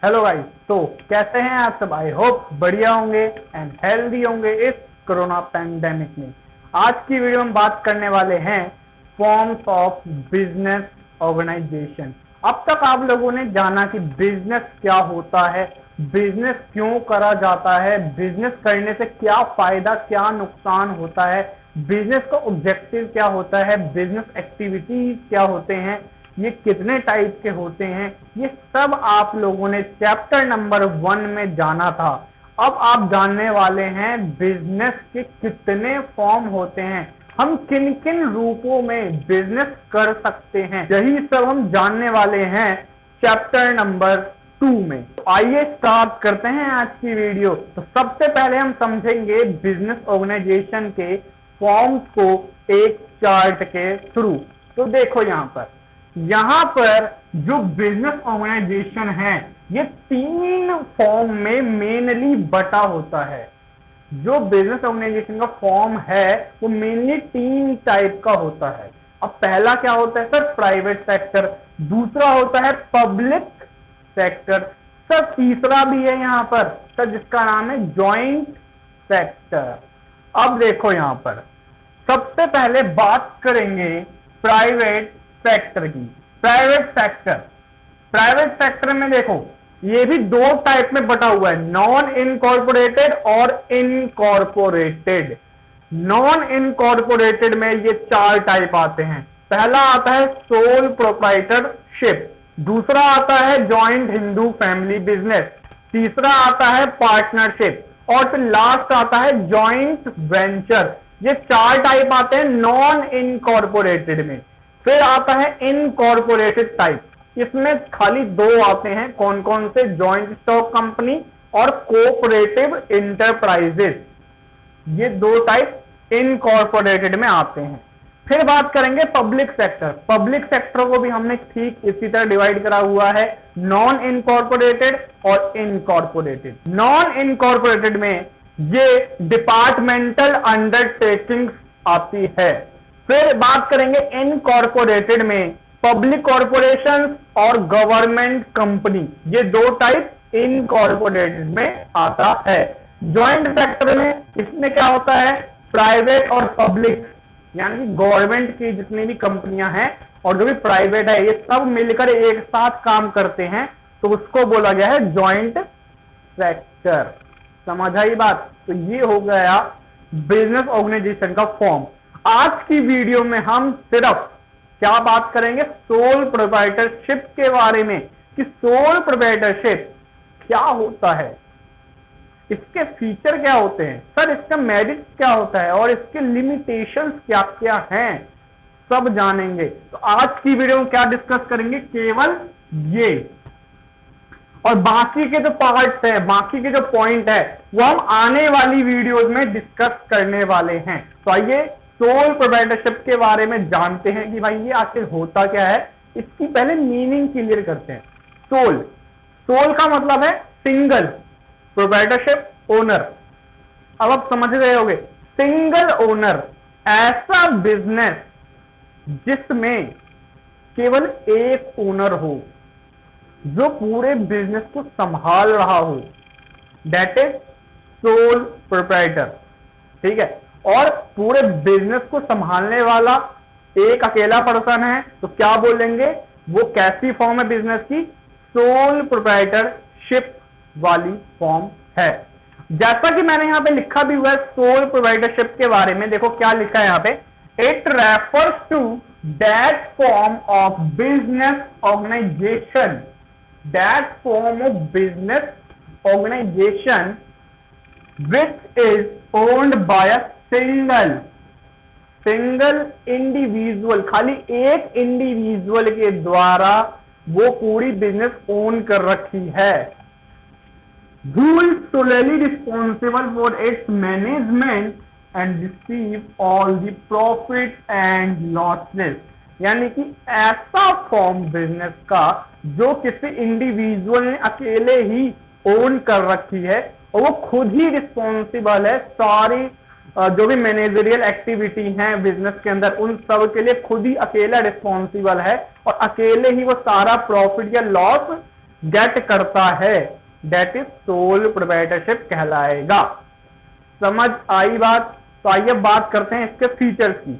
Hello guys, तो कैसे हैं आप सब। आई होप बढ़िया होंगे एंड हेल्दी होंगे इस कोरोना पैंडेमिक में। आज की वीडियो में बात करने वाले हैं फॉर्म्स ऑफ बिजनेस ऑर्गेनाइजेशन। अब तक आप लोगों ने जाना कि बिजनेस क्या होता है, बिजनेस क्यों करा जाता है, बिजनेस करने से क्या फायदा क्या नुकसान होता है, बिजनेस का ऑब्जेक्टिव क्या होता है, बिजनेस एक्टिविटीज क्या होते हैं, ये कितने टाइप के होते हैं, ये सब आप लोगों ने चैप्टर नंबर 1 में जाना था। अब आप जानने वाले हैं बिजनेस के कितने फॉर्म होते हैं, हम किन किन रूपों में बिजनेस कर सकते हैं, यही सब हम जानने वाले हैं चैप्टर नंबर 2 में। तो आइए स्टार्ट करते हैं आज की वीडियो। तो सबसे पहले हम समझेंगे बिजनेस ऑर्गेनाइजेशन के फॉर्म्स को एक चार्ट के थ्रू। तो देखो यहां पर जो बिजनेस ऑर्गेनाइजेशन है ये 3 फॉर्म में मेनली बटा होता है। जो बिजनेस ऑर्गेनाइजेशन का फॉर्म है वो मेनली 3 टाइप का होता है। अब पहला क्या होता है सर, प्राइवेट सेक्टर। दूसरा होता है पब्लिक सेक्टर। सर तीसरा भी है यहां पर सर, जिसका नाम है जॉइंट सेक्टर। अब देखो यहां पर सबसे पहले बात करेंगे प्राइवेट सेक्टर की। प्राइवेट सेक्टर में देखो ये भी 2 टाइप में बटा हुआ है, नॉन इनकॉर्पोरेटेड और इनकॉर्पोरेटेड। नॉन इनकॉर्पोरेटेड में ये 4 टाइप आते हैं। पहला आता है सोल प्रोप्राइटरशिप, दूसरा आता है जॉइंट हिंदू फैमिली बिजनेस, तीसरा आता है पार्टनरशिप और फिर लास्ट आता है जॉइंट वेंचर। ये 4 टाइप आते हैं नॉन इनकॉर्पोरेटेड में। फिर आता है इनकॉर्पोरेटेड टाइप, इसमें खाली 2 आते हैं। कौन कौन से, जॉइंट स्टॉक कंपनी और कोऑपरेटिव इंटरप्राइजेस। ये 2 टाइप इनकॉर्पोरेटेड में आते हैं। फिर बात करेंगे पब्लिक सेक्टर। पब्लिक सेक्टर को भी हमने ठीक इसी तरह डिवाइड करा हुआ है, नॉन इनकॉर्पोरेटेड और इनकॉर्पोरेटेड। नॉन इनकॉर्पोरेटेड में ये डिपार्टमेंटल अंडरटेकिंग्स आती है। फिर बात करेंगे इनकॉर्पोरेटेड में पब्लिक कॉर्पोरेशन और गवर्नमेंट कंपनी। ये 2 टाइप इनकॉर्पोरेटेड में आता है। जॉइंट सेक्टर में इसमें क्या होता है, प्राइवेट और पब्लिक यानी कि गवर्नमेंट की जितनी भी कंपनियां हैं और जो भी प्राइवेट है ये सब मिलकर एक साथ काम करते हैं, तो उसको बोला गया है जॉइंट सेक्टर। समझ आई बात। तो ये हो गया बिजनेस ऑर्गेनाइजेशन का फॉर्म। आज की वीडियो में हम सिर्फ क्या बात करेंगे, सोल प्रोप्राइटरशिप के बारे में कि सोल प्रोप्राइटरशिप क्या होता है, इसके फीचर क्या होते हैं सर, इसका मेरिट क्या होता है और इसके लिमिटेशंस क्या क्या हैं, सब जानेंगे। तो आज की वीडियो में क्या डिस्कस करेंगे, केवल ये। और बाकी के जो पार्ट्स है, बाकी के जो पॉइंट है वो हम आने वाली वीडियोस में डिस्कस करने वाले हैं। तो आइए सोल प्रोप्राइटरशिप के बारे में जानते हैं कि भाई ये आखिर होता क्या है। इसकी पहले मीनिंग क्लियर करते हैं। सोल का मतलब है सिंगल, प्रोप्राइटरशिप ओनर। अब आप समझ रहे होंगे, सिंगल ओनर ऐसा बिजनेस जिसमें केवल एक ओनर हो जो पूरे बिजनेस को संभाल रहा हो, दैट इज सोल प्रोप्राइटर। ठीक है, और पूरे बिजनेस को संभालने वाला एक अकेला पर्सन है, तो क्या बोलेंगे, वो कैसी फॉर्म है बिजनेस की, सोल प्रोप्राइटरशिप वाली फॉर्म है। जैसा कि मैंने यहां पे लिखा भी हुआ है सोल प्रोप्राइटरशिप के बारे में, देखो क्या लिखा है यहां पे, it refers to that form of business organisation, that form of business organization which is owned by a single individual, खाली एक इंडिविजुअल के द्वारा वो पूरी बिजनेस ओन कर रखी है, who is solely responsible for its management and receive all the profit and losses। यानी कि ऐसा फॉर्म बिजनेस का जो किसी इंडिविजुअल ने अकेले ही ओन कर रखी है और वो खुद ही रिस्पॉन्सिबल है, सारी जो भी मैनेजरियल एक्टिविटी है बिजनेस के अंदर उन सब के लिए खुद ही अकेला रिस्पॉन्सिबल है और अकेले ही वो सारा प्रॉफिट या लॉस गेट करता है, दैट इज सोल प्रोप्राइटरशिप कहलाएगा। समझ आई बात? तो आइए बात करते हैं इसके फीचर्स की।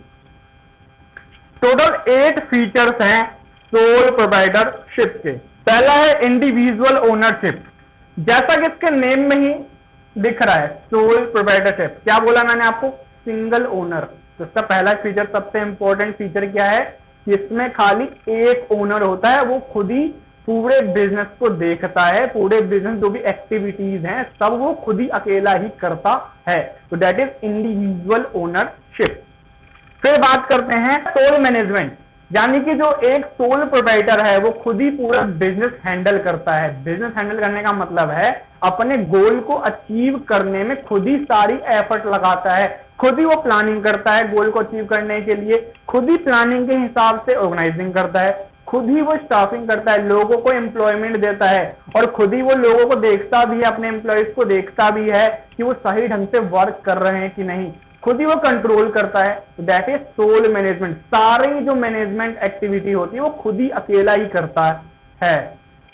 टोटल 8 फीचर्स हैं सोल प्रोप्राइटरशिप के। पहला है इंडिविजुअल ओनरशिप, जैसा कि इसके नेम में ही दिख रहा है सोल प्रोप्राइटरशिप। क्या बोला मैंने आपको? Single owner. तो इसका पहला फीचर, सबसे इंपॉर्टेंट फीचर क्या है कि इसमें खाली एक ओनर होता है, वो खुद ही पूरे बिजनेस को देखता है, पूरे बिजनेस जो भी एक्टिविटीज हैं सब वो खुद ही अकेला ही करता है। तो दैट इज इंडिविजुअल ओनरशिप। फिर बात करते हैं सोल मैनेजमेंट, यानी कि जो एक सोल प्रोप्राइटर है वो खुद ही पूरा बिजनेस हैंडल करता है। बिजनेस हैंडल करने का मतलब है अपने गोल को अचीव करने में खुद ही सारी एफर्ट लगाता है, खुद ही वो प्लानिंग करता है गोल को अचीव करने के लिए, खुद ही प्लानिंग के हिसाब से ऑर्गेनाइजिंग करता है, खुद ही वो स्टाफिंग करता है, लोगों को एम्प्लॉयमेंट देता है और खुद ही वो लोगों को देखता भी है, अपने एम्प्लॉयज को देखता भी है कि वो सही ढंग से वर्क कर रहे हैं कि नहीं, खुद ही वो कंट्रोल करता है। That is sole management. सारी जो मैनेजमेंट एक्टिविटी होती है वो खुद ही अकेला ही करता है।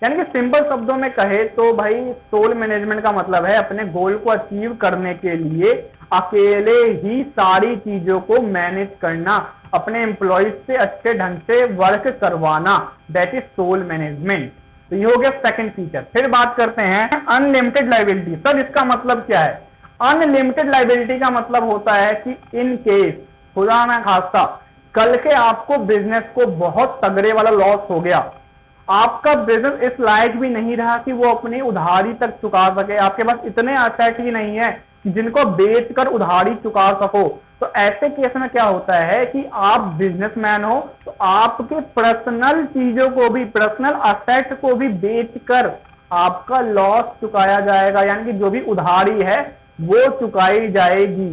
यानी कि सिंपल शब्दों में कहे तो भाई सोल मैनेजमेंट का मतलब है अपने गोल को अचीव करने के लिए अकेले ही सारी चीजों को मैनेज करना, अपने एम्प्लॉयज से अच्छे ढंग से वर्क करवाना। That is sole management. तो ये हो गया सेकंड फीचर। फिर बात करते हैं अनलिमिटेड लायबिलिटी। सर इसका मतलब क्या है? अनलिमिटेड लायबिलिटी का मतलब होता है कि इन केस खुदा ना खास्ता कल के आपको बिजनेस को बहुत तगड़े वाला लॉस हो गया, आपका बिजनेस इस लायक भी नहीं रहा कि वो अपनी उधारी तक चुका सके, आपके पास इतने असेट ही नहीं है जिनको बेचकर उधारी चुका सको, तो ऐसे केस में क्या होता है कि आप बिजनेसमैन हो तो आपके पर्सनल चीजों को भी, पर्सनल असेट को भी बेचकर आपका लॉस चुकाया जाएगा, यानी कि जो भी उधारी है वो चुकाई जाएगी।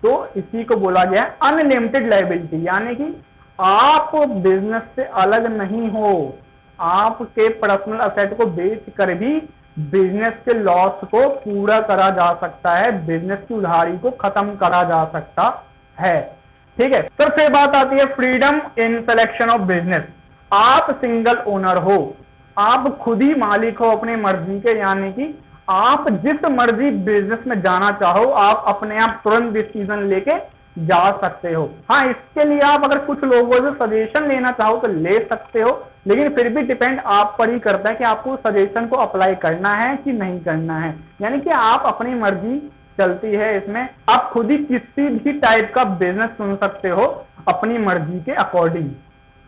तो इसी को बोला गया है अनलिमिटेड लायबिलिटी, यानी कि आप बिजनेस से अलग नहीं हो, आपके पर्सनल असेट को बेचकर भी बिजनेस के लॉस को पूरा करा जा सकता है, बिजनेस की उधारी को खत्म करा जा सकता है। ठीक है। तो फिर बात आती है freedom in selection of business. आप सिंगल ओनर हो, आप खुद ही मालिक हो अपनी मर्जी के, यानी कि आप जिस मर्जी बिजनेस में जाना चाहो आप अपने आप तुरंत डिसीजन लेके जा सकते हो। हाँ, इसके लिए आप अगर कुछ लोगों से सजेशन लेना चाहो तो ले सकते हो, लेकिन फिर भी डिपेंड आप पर ही करता है कि आपको सजेशन को अप्लाई करना है कि नहीं करना है। यानी कि आप अपनी मर्जी चलती है इसमें, आप खुद ही किसी भी टाइप का बिजनेस चुन सकते हो अपनी मर्जी के अकॉर्डिंग।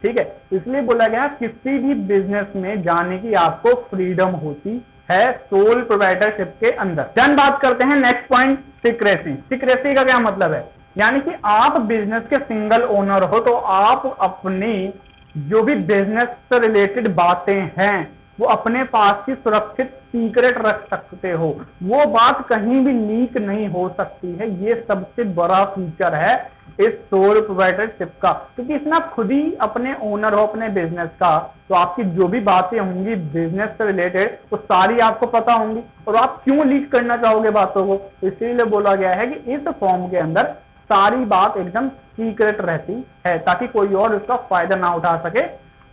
ठीक है, इसलिए बोला गया किसी भी बिजनेस में जाने की आपको फ्रीडम होती है सोल प्रोप्राइटरशिप के अंदर। देन बात करते हैं नेक्स्ट पॉइंट, सीक्रेसी। सीक्रेसी का क्या मतलब है? यानी कि आप बिजनेस के सिंगल ओनर हो तो आप अपनी जो भी बिजनेस से रिलेटेड बातें हैं वो अपने पास ही सुरक्षित सीक्रेट रख सकते हो, वो बात कहीं भी लीक नहीं हो सकती है। ये सबसे बड़ा फीचर है इस सोल प्रोप्राइटरशिप का, क्योंकि इसमें आप खुद ही अपने ओनर हो अपने बिजनेस का, तो आपकी जो भी बातें होंगी बिजनेस से रिलेटेड वो सारी आपको पता होंगी, और आप क्यों लीक करना चाहोगे बातों को? इसीलिए बोला गया है कि इस फॉर्म के अंदर सारी बात एकदम सीक्रेट रहती है ताकि कोई और इसका फायदा ना उठा सके।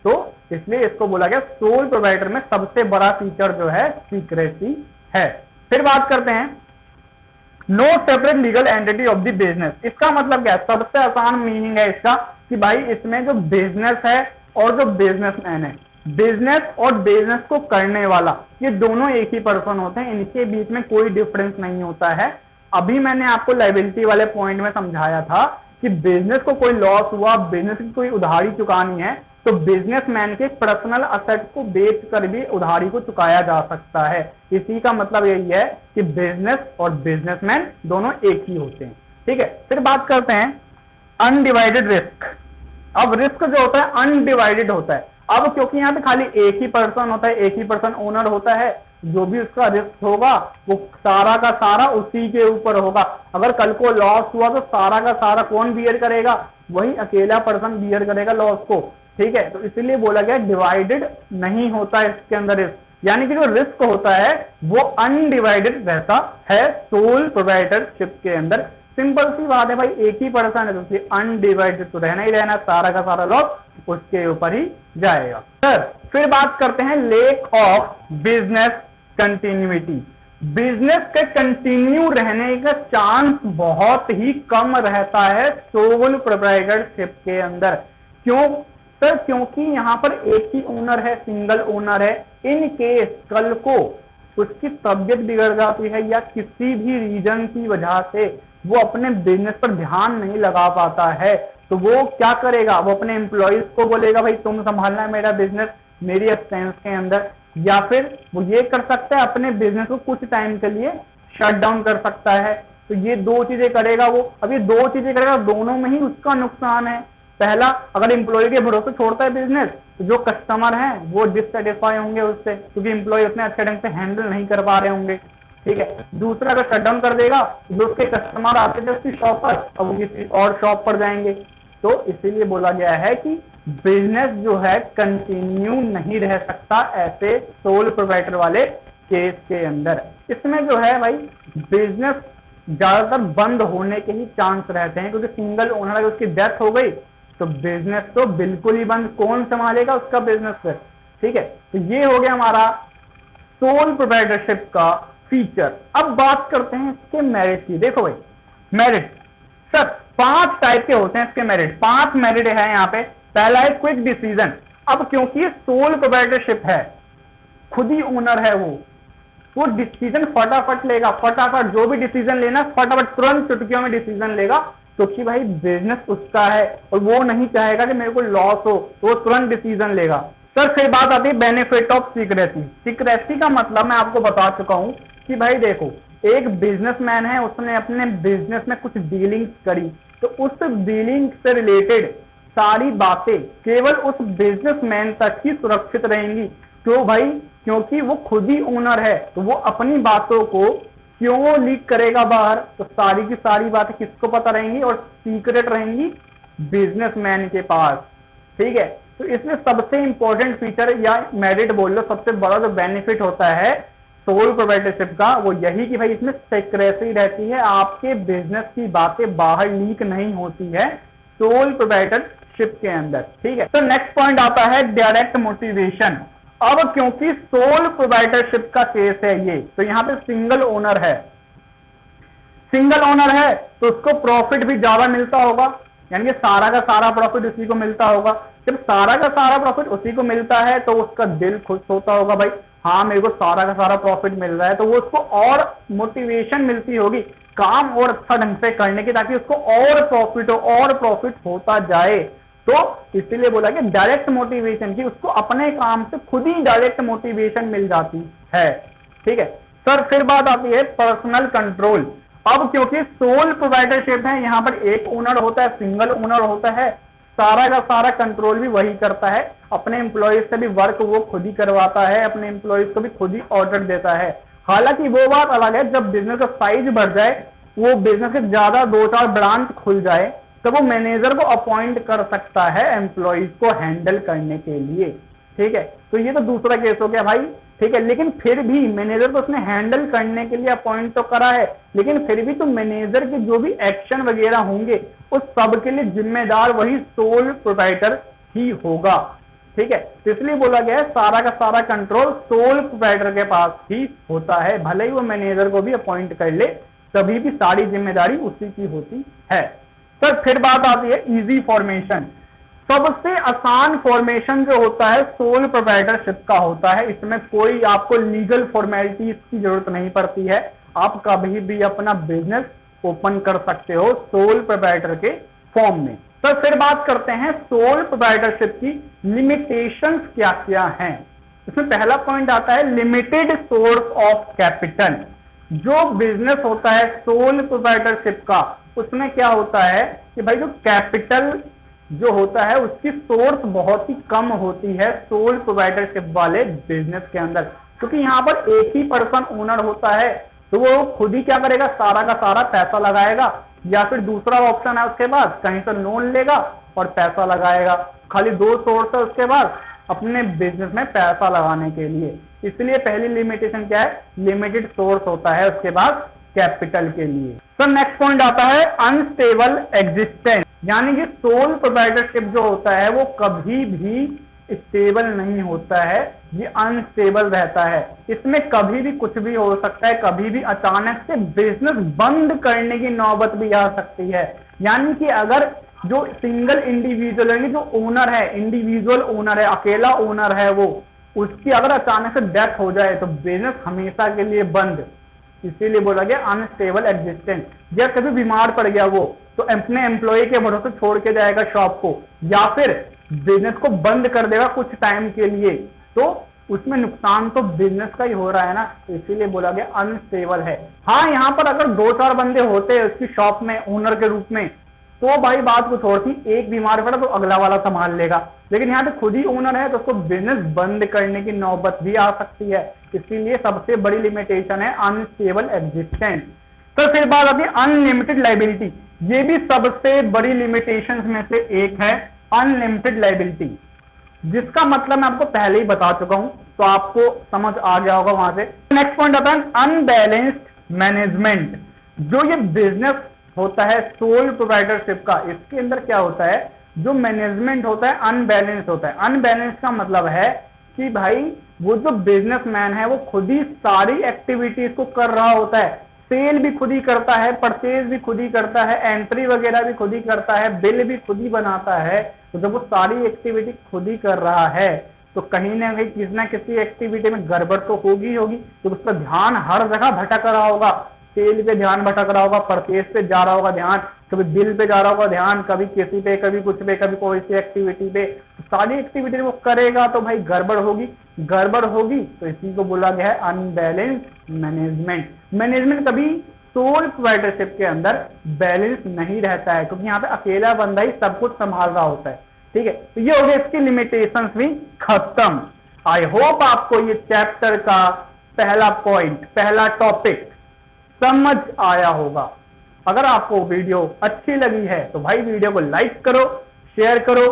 तो इसलिए इसको बोला गया सोल प्रोप्राइटर में सबसे बड़ा फीचर जो है सीक्रेसी है। फिर बात करते हैं no separate legal entity of the business. इसका मतलब क्या है? सबसे आसान मीनिंग है इसका कि भाई इसमें जो बिजनेस है और जो बिजनेसमैन है, बिजनेस और बिजनेस को करने वाला, ये दोनों एक ही पर्सन होते हैं, इनके बीच में कोई डिफरेंस नहीं होता है। अभी मैंने आपको लायबिलिटी वाले पॉइंट में समझाया था कि बिजनेस को कोई लॉस हुआ, बिजनेस की कोई उधारी चुकानी है तो बिजनेसमैन के पर्सनल असेट को बेचकर भी उधारी को चुकाया जा सकता है। इसी का मतलब यही है कि बिजनेस और बिजनेसमैन दोनों एक ही होते हैं। ठीक है। फिर बात करते हैं अनडिवाइडेड रिस्क। अब रिस्क जो होता है अनडिवाइडेड होता है। अब क्योंकि यहाँ पे खाली एक ही पर्सन होता है, एक ही पर्सन ओनर होता है, जो भी उसका रिस्क होगा वो सारा का सारा उसी के ऊपर होगा। अगर कल को लॉस हुआ तो सारा का सारा कौन बियर करेगा? वही अकेला पर्सन बियर करेगा लॉस को। ठीक है, तो इसीलिए बोला गया डिवाइडेड नहीं होता है इसके अंदर रिस्क, यानी कि जो रिस्क होता है वो अनडिवाइडेड रहता है सोल प्रोप्राइटरशिप के अंदर। सिंपल सी बात है भाई, एक ही पर्सन है तो उसकी अनडिवाइडेड तो रहना ही रहना, सारा का सारा लॉस उसके ऊपर ही जाएगा। सर फिर बात करते हैं lake of business continuity. Business के कंटिन्यू रहने का चांस बहुत ही कम रहता है सोल प्रोप्राइटरशिप के अंदर। क्यों सर? क्योंकि यहां पर एक ही ओनर है, सिंगल ओनर है। इन केस कल को उसकी तबियत बिगड़ जाती है या किसी भी रीजन की वजह से वो अपने बिजनेस पर ध्यान नहीं लगा पाता है, तो वो क्या करेगा? वो अपने एम्प्लॉइज को बोलेगा भाई तुम संभालना है मेरा बिजनेस मेरी एक्सपेंस के अंदर, या फिर वो ये कर सकता है अपने बिजनेस को कुछ टाइम के लिए शट डाउन कर सकता है। तो ये दो चीजें करेगा वो। अब ये दो चीजें करेगा, दोनों में ही उसका नुकसान है। पहला, अगर एम्प्लॉय के भरोसे छोड़ता है बिजनेस तो जो कस्टमर हैं वो डिससेटिस्फाई होंगे उससे, क्योंकि एम्प्लॉय उतने अच्छे ढंग से हैंडल नहीं कर पा रहे होंगे। ठीक है। दूसरा, अगर शट डाउन कर देगा तो जो उसके कस्टमर आते थे उसकी शॉप पर, अब वो किसी और शॉप पर जाएंगे। तो इसीलिए बोला गया है कि बिजनेस जो है कंटिन्यू नहीं रह सकता ऐसे सोल प्रोप्राइटर वाले केस के अंदर। इसमें जो है भाई बिजनेस ज्यादातर बंद होने के ही चांस रहते हैं, क्योंकि सिंगल ओनर अगर उसकी डेथ हो गई तो बिजनेस तो बिल्कुल ही बंद, कौन संभालेगा उसका बिजनेस फिर? ठीक है। तो ये हो गया हमारा सोल प्रोप्राइटरशिप का फीचर। अब बात करते हैं इसके मेरिट की। देखो भाई मेरिट सर 5 टाइप के होते हैं इसके मेरिट, 5 मेरिट है यहाँ पे। पहला है क्विक डिसीजन। अब क्योंकि ये सोल प्रोप्राइटरशिप है, खुद ही ओनर है वो डिसीजन फटाफट लेगा, फटाफट जो भी डिसीजन लेना फटाफट तुरंत चुटकियों में डिसीजन लेगा, क्योंकि भाई बिजनेस उसका है और वो नहीं चाहेगा कि मेरे को लॉस हो, तो वो तुरंत डिसीजन लेगा। सर फिर बात आती है बेनिफिट ऑफ सीक्रेसी। सीक्रेसी का मतलब मैं आपको बता चुका हूं कि भाई देखो, एक बिजनेसमैन है, उसने अपने बिजनेस में कुछ डीलिंग्स करी, तो उस डीलिंग से रिलेटेड सारी बातें केवल उस बिजनेसमैन तक ही सुरक्षित रहेंगी। क्यों भाई? क्योंकि वो खुद ही ओनर है, तो वो अपनी बातों को क्यों लीक करेगा बाहर? तो सारी की सारी बातें किसको पता रहेंगी? और सीक्रेट रहेंगी बिजनेसमैन के पास। ठीक है। तो इसमें सबसे इंपॉर्टेंट फीचर या मेरिट बोल लो, सबसे बड़ा जो बेनिफिट होता है सोल प्रोप्राइटरशिप का, वो यही कि भाई इसमें सीक्रेसी रहती है, आपके बिजनेस की बातें बाहर लीक नहीं होती है सोल प्रोप्राइटरशिप के अंदर। ठीक है। तो नेक्स्ट पॉइंट आता है डायरेक्ट मोटिवेशन। अब क्योंकि सोल प्रोप्राइटरशिप का केस है ये, तो यहां पे सिंगल ओनर है, सिंगल ओनर है तो उसको प्रॉफिट भी ज्यादा मिलता होगा, यानी कि सारा का सारा प्रॉफिट उसी को मिलता होगा। जब सारा का सारा प्रॉफिट उसी को मिलता है तो उसका दिल खुश होता होगा, भाई हाँ मेरे को सारा का सारा प्रॉफिट मिल रहा है, तो वो उसको और मोटिवेशन मिलती होगी काम और अच्छा ढंग से करने की, ताकि उसको और प्रॉफिट हो, और प्रॉफिट होता जाए। तो इसीलिए बोला कि डायरेक्ट मोटिवेशन की, उसको अपने काम से खुद ही डायरेक्ट मोटिवेशन मिल जाती है। ठीक है सर। फिर बात आती है पर्सनल कंट्रोल। अब क्योंकि सोल प्रोप्राइटरशिप है, यहां पर एक ओनर होता है, सिंगल ओनर होता है, सारा का सारा कंट्रोल भी वही करता है, अपने एम्प्लॉयज से भी वर्क वो खुद ही करवाता है, अपने एम्प्लॉयज को भी खुद ही ऑर्डर देता है। हालांकि वो बात अलग है, जब बिजनेस का साइज बढ़ जाए, वो बिजनेस के ज्यादा 2-4 ब्रांच खुल जाए, तो वो मैनेजर को अपॉइंट कर सकता है एम्प्लॉइज को हैंडल करने के लिए। ठीक है। तो ये तो दूसरा केस हो गया भाई। ठीक है। लेकिन फिर भी मैनेजर को उसने हैंडल करने के लिए अपॉइंट तो करा है, लेकिन फिर भी तो मैनेजर के जो भी एक्शन वगैरह होंगे उस सब के लिए जिम्मेदार वही सोल प्रोप्राइटर ही होगा। ठीक है। तो इसलिए बोला गया है सारा का सारा कंट्रोल सोल प्रोप्राइटर के पास ही होता है, भले ही वो मैनेजर को भी अपॉइंट कर ले, तभी भी सारी जिम्मेदारी उसी की होती है। सर फिर बात आती है इजी फॉर्मेशन। सबसे आसान फॉर्मेशन जो होता है सोल प्रोप्राइटरशिप का होता है, इसमें कोई आपको लीगल फॉर्मेलिटीज की जरूरत नहीं पड़ती है, आप कभी भी अपना बिजनेस ओपन कर सकते हो सोल प्रोप्राइटर के फॉर्म में। तो फिर बात करते हैं सोल प्रोप्राइटरशिप की लिमिटेशंस क्या क्या हैं। इसमें पहला पॉइंट आता है लिमिटेड सोर्स ऑफ कैपिटल। जो बिजनेस होता है सोल प्रोप्राइटरशिप का, उसमें क्या होता है कि भाई जो कैपिटल जो होता है उसकी सोर्स बहुत ही कम होती है सोल प्रोप्राइटरशिप वाले बिजनेस के अंदर, क्योंकि यहाँ पर एक ही पर्सन ओनर होता है, तो वो खुद ही क्या करेगा, सारा का सारा पैसा लगाएगा, या फिर दूसरा ऑप्शन है उसके बाद कहीं से लोन लेगा और पैसा लगाएगा। खाली 2 सोर्स है उसके बाद अपने बिजनेस में पैसा लगाने के लिए। इसलिए पहली लिमिटेशन क्या है, लिमिटेड सोर्स होता है उसके बाद कैपिटल के लिए। तो नेक्स्ट पॉइंट आता है अनस्टेबल एग्जिस्टेंस, यानी कि सोल प्रोप्राइटरशिप जो होता है वो कभी भी स्टेबल नहीं होता है, ये अनस्टेबल रहता है। इसमें कभी भी कुछ भी हो सकता है, कभी भी अचानक से बिजनेस बंद करने की नौबत भी आ सकती है। यानी कि अगर जो सिंगल इंडिविजुअल है, जो ओनर है, इंडिविजुअल ओनर है, अकेला ओनर है, वो उसकी अगर अचानक से डेथ हो जाए तो बिजनेस हमेशा के लिए बंद। इसीलिए बोला गया अनस्टेबल एग्जिस्टेंस। या कभी बीमार पड़ गया वो तो अपने एम्प्लॉय के भरोसे छोड़ के जाएगा शॉप को, या फिर बिजनेस को बंद कर देगा कुछ टाइम के लिए, तो उसमें नुकसान तो बिजनेस का ही हो रहा है ना, इसीलिए बोला गया अनस्टेबल है। हाँ, यहाँ पर अगर 2-4 बंदे होते हैं उसकी शॉप में ओनर के रूप में तो भाई बात कुछ और थी, एक बीमार पड़ा तो अगला वाला संभाल लेगा, लेकिन यहाँ पे खुद ही ओनर है तो उसको बिजनेस बंद करने की नौबत भी आ सकती है। इसीलिए सबसे बड़ी लिमिटेशन है अनस्टेबल एग्जिस्टेंस। तो फिर बात आती है अनलिमिटेड लाइबिलिटी, ये भी सबसे बड़ी लिमिटेशंस में से एक है अनलिमिटेड लाइबिलिटी, जिसका मतलब मैं आपको पहले ही बता चुका हूं तो आपको समझ आ गया होगा वहां से। नेक्स्ट पॉइंट आता है अनबैलेंस्ड मैनेजमेंट। जो ये बिजनेस होता है सोल प्रोप्राइटरशिप का, इसके अंदर क्या होता है, जो मैनेजमेंट होता है अनबैलेंस होता है। अनबैलेंस का मतलब है कि भाई वो जो बिजनेसमैन है वो खुद ही सारी एक्टिविटीज को कर रहा होता है, सेल भी खुद ही करता है, परचेज भी खुद ही करता है, एंट्री वगैरह भी खुद ही करता है, बिल भी खुद ही बनाता है। तो जब वो सारी एक्टिविटी खुद ही कर रहा है तो कहीं ना कहीं किसी ना किसी एक्टिविटी में गड़बड़ तो होगी होगी, तो उसका ध्यान हर जगह भटक रहा होगा, सेल पे ध्यान भटक रहा होगा, परचेज पे जा रहा होगा ध्यान, कभी बिल पे जा रहा होगा ध्यान, कभी किसी पे, कभी कुछ पे, कभी कोई सी एक्टिविटी पे। सारी एक्टिविटी वो करेगा तो भाई गड़बड़ होगी, गड़बड़ होगी तो इसी को बोला गया है अनबैलेंस मैनेजमेंट। मैनेजमेंट कभी सोल प्रोप्राइटरशिप के अंदर बैलेंस नहीं रहता है, क्योंकि यहाँ पे अकेला बंदा ही सब कुछ संभाल रहा होता है। ठीक है, तो ये हो गया इसकी लिमिटेशंस भी खत्म। आई होप आपको ये चैप्टर का पहला पॉइंट, पहला टॉपिक समझ आया होगा। अगर आपको वीडियो अच्छी लगी है तो भाई वीडियो को लाइक करो, शेयर करो,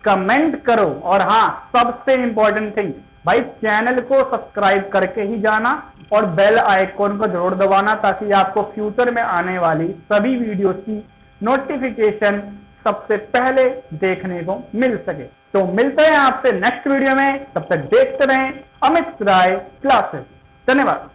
कमेंट करो, और हाँ सबसे इंपॉर्टेंट थिंग भाई चैनल को सब्सक्राइब करके ही जाना और बेल आइकॉन को जरूर दबाना, ताकि आपको फ्यूचर में आने वाली सभी वीडियोस की नोटिफिकेशन सबसे पहले देखने को मिल सके। तो मिलते हैं आपसे नेक्स्ट वीडियो में, तब तक देखते रहें अमित राय क्लासेस। धन्यवाद।